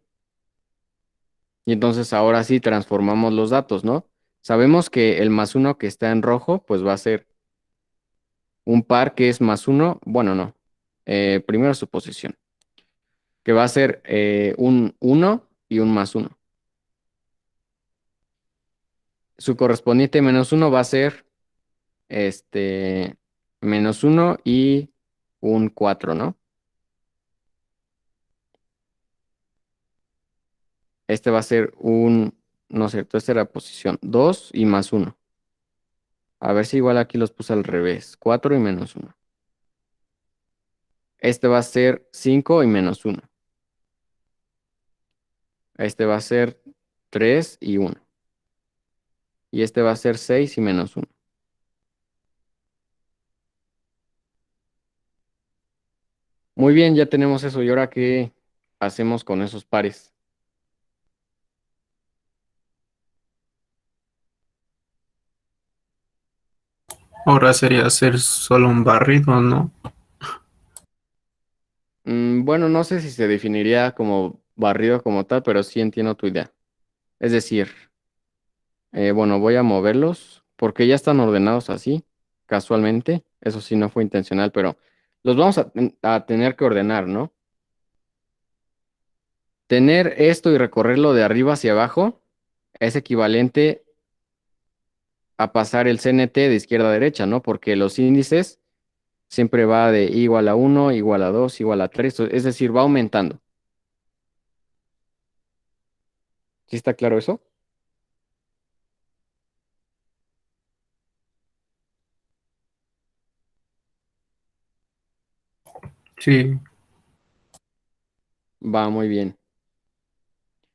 Y entonces ahora sí transformamos los datos, ¿no? Sabemos que el más uno que está en rojo, pues va a ser un par que es más uno, bueno, no. Primero su posición, que va a ser un uno y un más uno. Su correspondiente menos uno va a ser menos uno y un 4, ¿no? Este va a ser no es cierto, esta era posición 2 y más uno. A ver si igual aquí los puse al revés, 4 y menos uno. Este va a ser 5 y menos uno. Este va a ser 3 y uno. Y este va a ser 6 y menos uno. Muy bien, ya tenemos eso. ¿Y ahora qué hacemos con esos pares? Ahora sería hacer solo un barrido, ¿no? Bueno, no sé si se definiría como barrido como tal, pero sí entiendo tu idea. Es decir, bueno, voy a moverlos porque ya están ordenados así, casualmente. Eso sí no fue intencional, pero los vamos a tener que ordenar, ¿no? Tener esto y recorrerlo de arriba hacia abajo es equivalente a pasar el CNT de izquierda a derecha, ¿no? Porque los índices siempre va de igual a uno, igual a 2, igual a 3, es decir, va aumentando. ¿Sí está claro eso? Sí, Va muy bien.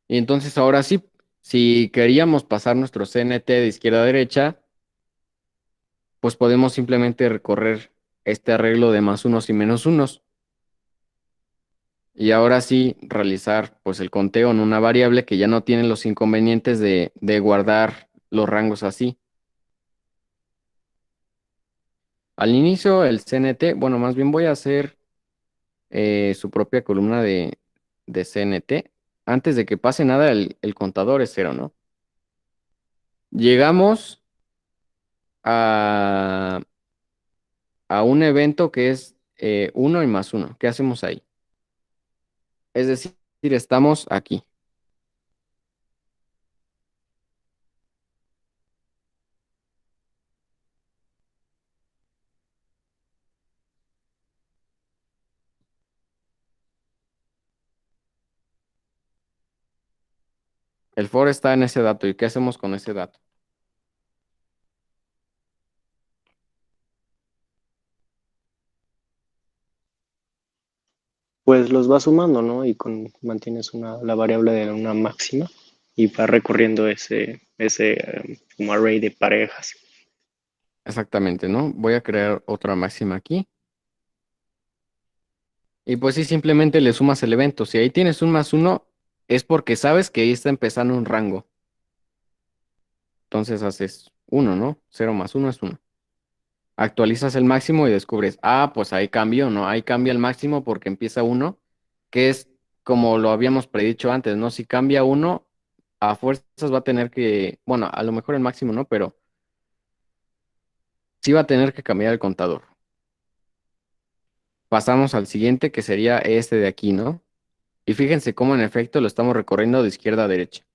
Y entonces ahora sí, si queríamos pasar nuestro CNT de izquierda a derecha, pues podemos simplemente recorrer este arreglo de más unos y menos unos. Y ahora sí realizar pues el conteo en una variable que ya no tiene los inconvenientes de guardar los rangos así. Al inicio el CNT, bueno, más bien voy a hacer su propia columna de CNT. Antes de que pase nada, el contador es cero, ¿no? Llegamos a, a un evento que es 1 y más uno. ¿Qué hacemos ahí? Es decir, estamos aquí. El for está en ese dato. ¿Y qué hacemos con ese dato? Pues los vas sumando, ¿no? Y mantienes la variable de una máxima y vas recorriendo ese como array de parejas. Exactamente, ¿no? Voy a crear otra máxima aquí. Y pues sí, simplemente le sumas el evento. Si ahí tienes un más uno, es porque sabes que ahí está empezando un rango. Entonces haces uno, ¿no? Cero más uno es uno. Actualizas el máximo y descubres, pues ahí cambió, ¿no? Ahí cambia el máximo porque empieza uno, que es como lo habíamos predicho antes, ¿no? Si cambia uno, a fuerzas va a tener que, bueno, a lo mejor el máximo no, pero sí va a tener que cambiar el contador. Pasamos al siguiente, que sería este de aquí, ¿no? Y fíjense cómo en efecto lo estamos recorriendo de izquierda a derecha.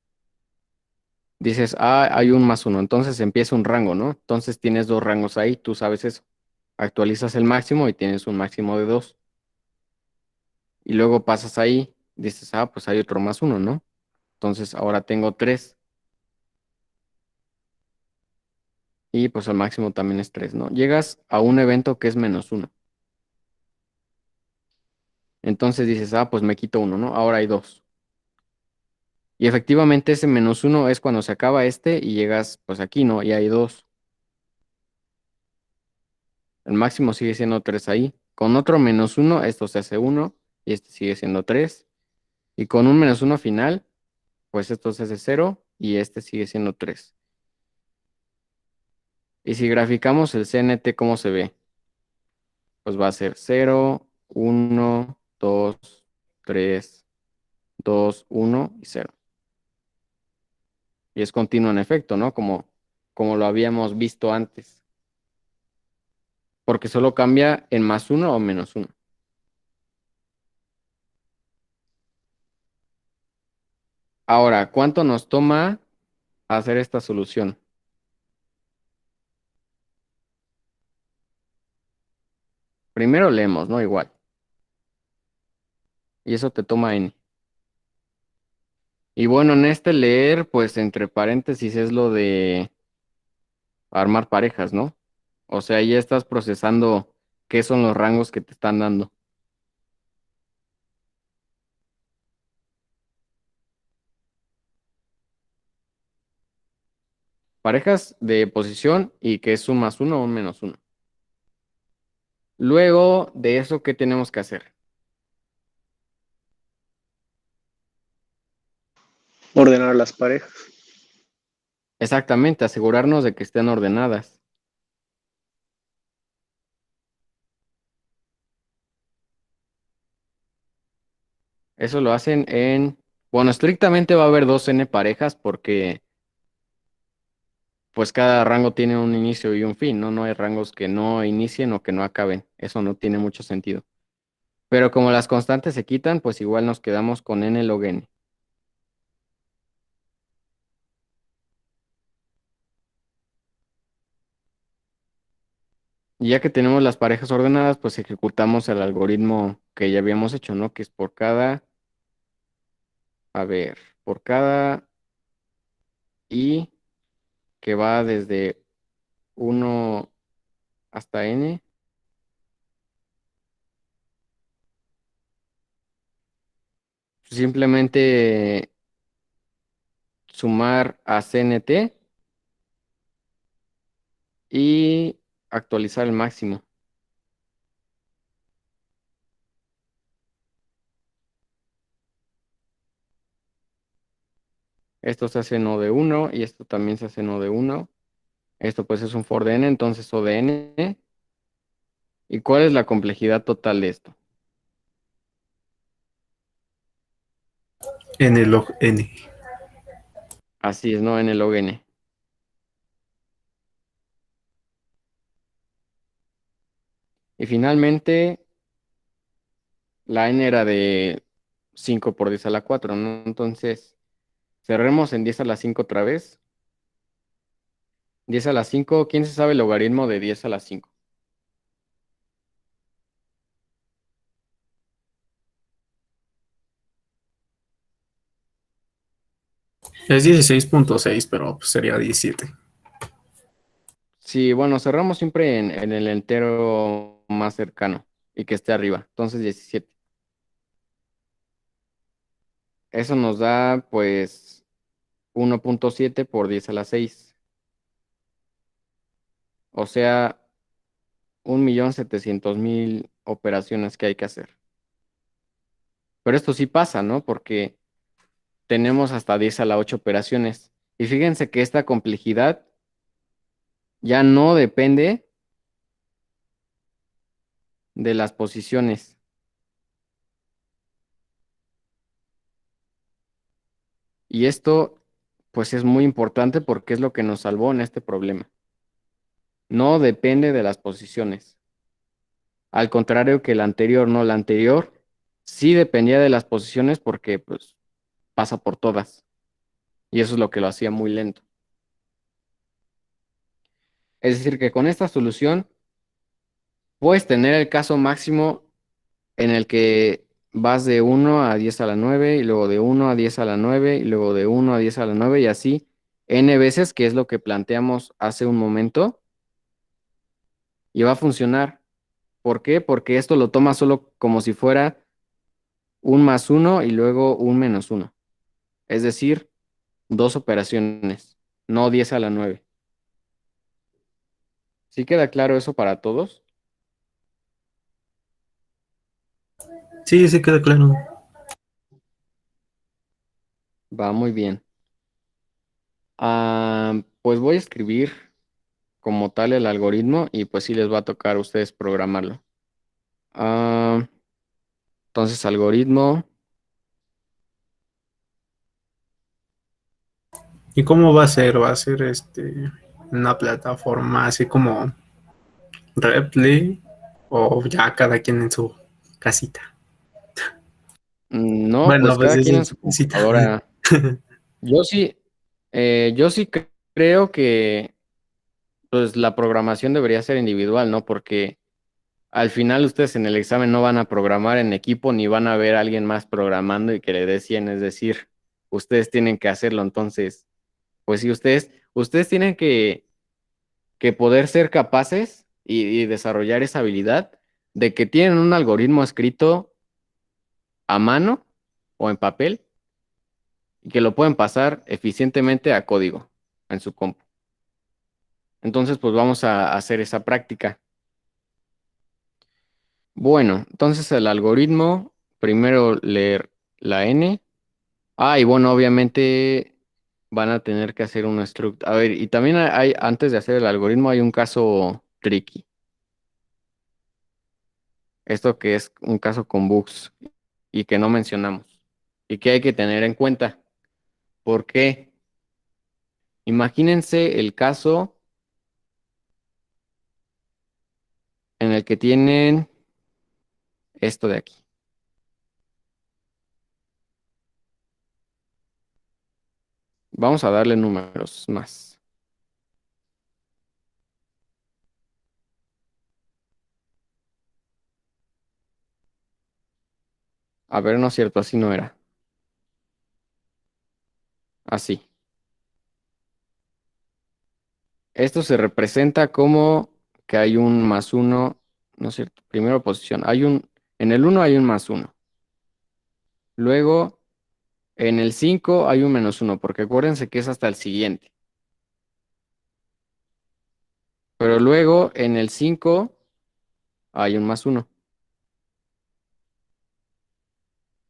Dices, hay un más uno, entonces empieza un rango, ¿no? Entonces tienes dos rangos ahí, tú sabes eso. Actualizas el máximo y tienes un máximo de dos. Y luego pasas ahí, dices, pues hay otro más uno, ¿no? Entonces ahora tengo tres. Y pues el máximo también es tres, ¿no? Llegas a un evento que es menos uno. Entonces dices, pues me quito uno, ¿no? Ahora hay dos. Y efectivamente ese menos uno es cuando se acaba este y llegas pues aquí, ¿no? Y hay dos. El máximo sigue siendo 3 ahí. Con otro menos uno, esto se hace uno y este sigue siendo 3. Y con un menos uno final, pues esto se hace cero y este sigue siendo 3. Y si graficamos el CNT, ¿cómo se ve? Pues va a ser cero, uno, 2, 3, 2, uno y cero. Y es continuo en efecto, ¿no? Como lo habíamos visto antes. Porque solo cambia en más uno o menos uno. Ahora, ¿cuánto nos toma hacer esta solución? Primero leemos, ¿no? Igual. Y eso te toma N. Y bueno, en este leer, pues entre paréntesis es lo de armar parejas, ¿no? O sea, ya estás procesando qué son los rangos que te están dando. Parejas de posición y que es un más uno o un menos uno. Luego de eso, ¿qué tenemos que hacer? Ordenar las parejas. Exactamente, asegurarnos de que estén ordenadas. Eso lo hacen bueno, estrictamente va a haber dos n parejas porque pues cada rango tiene un inicio y un fin, ¿no? No hay rangos que no inicien o que no acaben. Eso no tiene mucho sentido. Pero como las constantes se quitan, pues igual nos quedamos con n log n. Y ya que tenemos las parejas ordenadas, pues ejecutamos el algoritmo que ya habíamos hecho, ¿no? Que es por cada, a ver, por cada i que va desde 1 hasta n. Simplemente sumar a CNT y actualizar el máximo. Esto se hace no de 1 y esto también se hace no de 1. Esto pues es un for de n, entonces O de n. ¿Y cuál es la complejidad total de esto? N log n. Así es, no n log n. Y finalmente, la n era de 5 por 10 a la 4, ¿no? Entonces, cerremos en 10 a la 5 otra vez. 10 a la 5, ¿quién se sabe el logaritmo de 10 a la 5? Es 16.6, pero pues, sería 17. Sí, bueno, cerramos siempre en el entero más cercano y que esté arriba. Entonces 17. Eso nos da pues 1.7 por 10 a la 6. O sea, 1.700.000 operaciones que hay que hacer. Pero esto sí pasa, ¿no? Porque tenemos hasta 10 a la 8 operaciones. Y fíjense que esta complejidad ya no depende de las posiciones. Y esto pues es muy importante porque es lo que nos salvó en este problema. No depende de las posiciones. Al contrario que el anterior, no, el anterior sí dependía de las posiciones porque pues pasa por todas. Y eso es lo que lo hacía muy lento. Es decir, que con esta solución puedes tener el caso máximo en el que vas de 1 a 10 a la 9 y luego de 1 a 10 a la 9 y luego de 1 a 10 a la 9 y así n veces, que es lo que planteamos hace un momento, y va a funcionar. ¿Por qué? Porque esto lo toma solo como si fuera un más 1 y luego un menos 1. Es decir, dos operaciones, no 10 a la 9. ¿Sí queda claro eso para todos? Sí, sí queda claro. Va muy bien. Pues voy a escribir como tal el algoritmo y pues sí les va a tocar a ustedes programarlo. Ah, entonces, algoritmo. ¿Y cómo va a ser? ¿Va a ser una plataforma así como Reply o ya cada quien en su casita? No, Bueno, pues pues cada es quien en en su su casita. computadora. Yo sí, creo que pues la programación debería ser individual, ¿no? Porque al final ustedes en el examen no van a programar en equipo ni van a ver a alguien más programando y que le dé 100, es decir, ustedes tienen que hacerlo. Entonces, pues sí, ustedes tienen que poder ser capaces y desarrollar esa habilidad de que tienen un algoritmo escrito a mano o en papel y que lo pueden pasar eficientemente a código en su compu. Entonces, pues vamos a hacer esa práctica. Bueno, entonces el algoritmo, primero leer la n. Y bueno, obviamente van a tener que hacer un struct. A ver, y también antes de hacer el algoritmo, hay un caso tricky. Esto que es un caso con bugs y que no mencionamos. y que hay que tener en cuenta. ¿Por qué? Imagínense el caso en el que tienen esto de aquí. Vamos a darle números más. A ver, no es cierto, así no era. Así. Esto se representa como que hay un más uno, no es cierto, primera posición. En el uno hay un más uno. Luego, en el 5 hay un menos uno, porque acuérdense que es hasta el siguiente. Pero luego, en el 5 hay un más uno.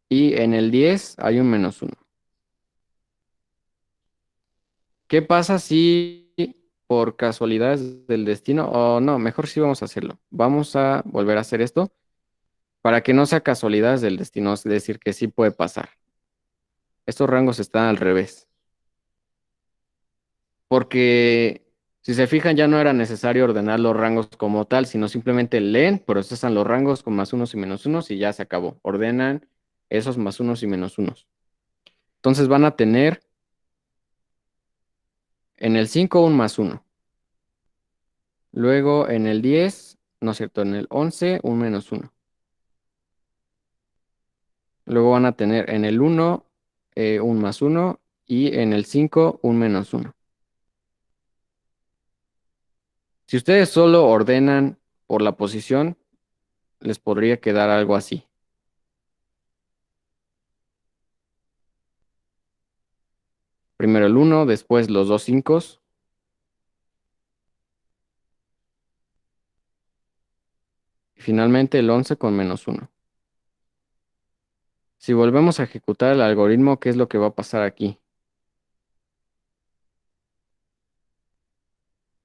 Y en el 10 hay un menos uno. ¿Qué pasa si por casualidades del destino, o no, mejor sí vamos a hacerlo? Vamos a volver a hacer esto para que no sea casualidades del destino, es decir, que sí puede pasar. Estos rangos están al revés. Porque si se fijan, ya no era necesario ordenar los rangos como tal, sino simplemente leen, procesan los rangos con más unos y menos unos y ya se acabó. Ordenan esos más unos y menos unos. Entonces van a tener en el 5 un más uno. Luego en el 10, no es cierto, en el 11 un menos uno. Luego van a tener en el 1 un más uno y en el 5 un menos uno. Si ustedes solo ordenan por la posición, les podría quedar algo así. Primero el 1, después los dos 5 y finalmente el 11 con menos uno. Si volvemos a ejecutar el algoritmo, ¿qué es lo que va a pasar aquí?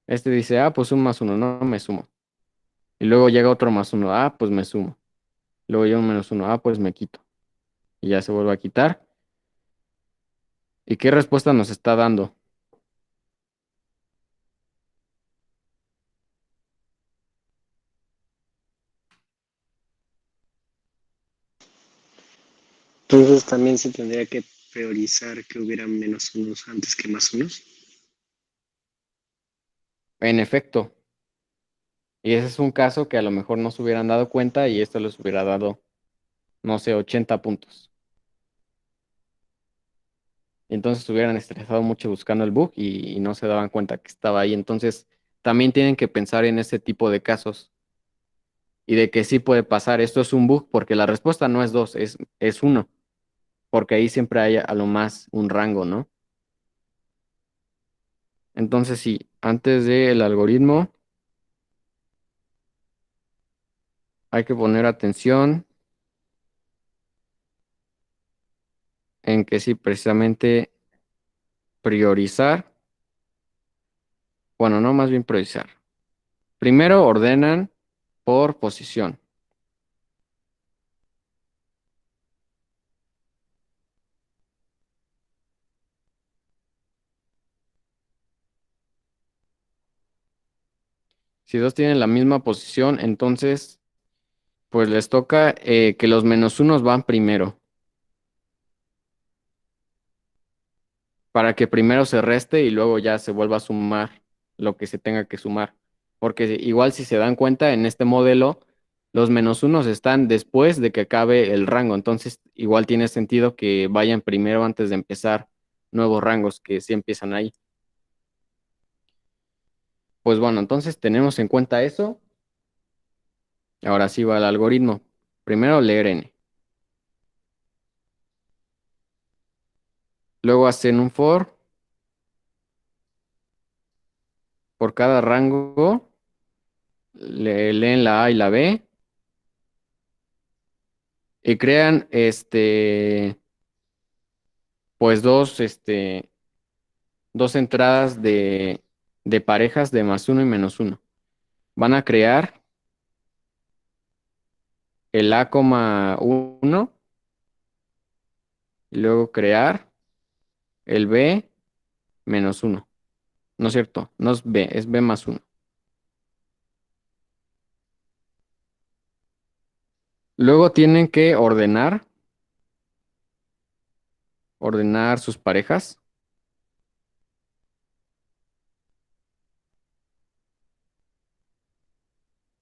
Este dice, pues un más uno, no me sumo. Y luego llega otro más uno, pues me sumo. Luego llega un menos uno, pues me quito. Y ya se vuelve a quitar. ¿Y qué respuesta nos está dando? Entonces también se tendría que priorizar que hubiera menos unos antes que más unos. En efecto. Y ese es un caso que a lo mejor no se hubieran dado cuenta y esto les hubiera dado, no sé, 80 puntos. Y entonces estuvieran estresado mucho buscando el bug y no se daban cuenta que estaba ahí. Entonces, también tienen que pensar en ese tipo de casos y de que sí puede pasar. Esto es un bug porque la respuesta no es 2, es 1, porque ahí siempre hay a lo más un rango, ¿no? Entonces, sí, antes del algoritmo hay que poner atención en que sí, precisamente priorizar, bueno, no más bien priorizar. Primero ordenan por posición. Si dos tienen la misma posición, entonces pues les toca que los menos unos van primero, para que primero se reste y luego ya se vuelva a sumar lo que se tenga que sumar. Porque igual si se dan cuenta, en este modelo, los menos unos están después de que acabe el rango. Entonces igual tiene sentido que vayan primero antes de empezar nuevos rangos que sí empiezan ahí. Pues bueno, entonces tenemos en cuenta eso. Ahora sí va el algoritmo. Primero leer n. Luego hacen un for por cada rango. Leen la A y la B. Y crean pues dos entradas de parejas de más uno y menos uno. Van a crear el A, 1 y luego crear el B menos 1. No es cierto, no es B, es B más 1. Luego tienen que ordenar sus parejas.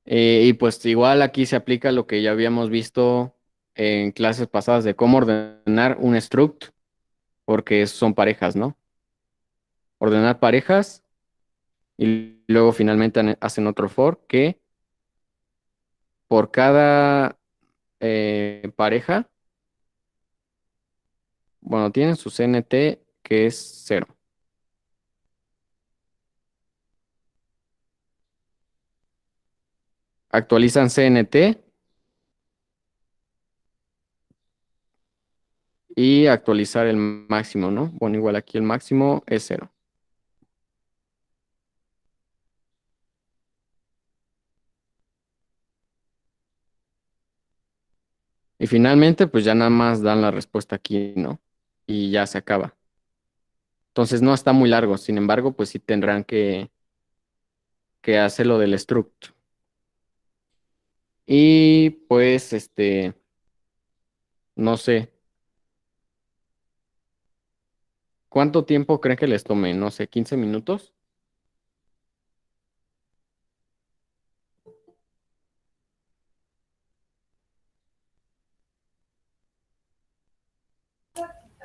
Y pues igual aquí se aplica lo que ya habíamos visto en clases pasadas de cómo ordenar un struct, porque son parejas, ¿no? Ordenar parejas y luego finalmente hacen otro for que por cada pareja, bueno, tienen su CNT que es 0. Actualizan CNT y actualizar el máximo, ¿no? Bueno, igual aquí el máximo es 0. Y finalmente, pues ya nada más dan la respuesta aquí, ¿no? Y ya se acaba. Entonces no está muy largo, sin embargo, pues sí tendrán que hacer lo del struct. Y pues, no sé, ¿cuánto tiempo creen que les tome? No sé, 15 minutos.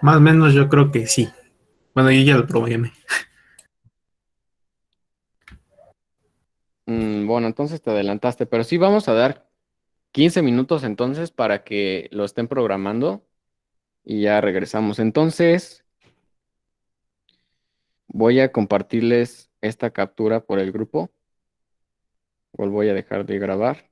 Más o menos yo creo que sí. Bueno, yo ya lo probé. Bueno, entonces te adelantaste, pero sí vamos a dar 15 minutos entonces para que lo estén programando y ya regresamos. Entonces, voy a compartirles esta captura por el grupo. Igual voy a dejar de grabar.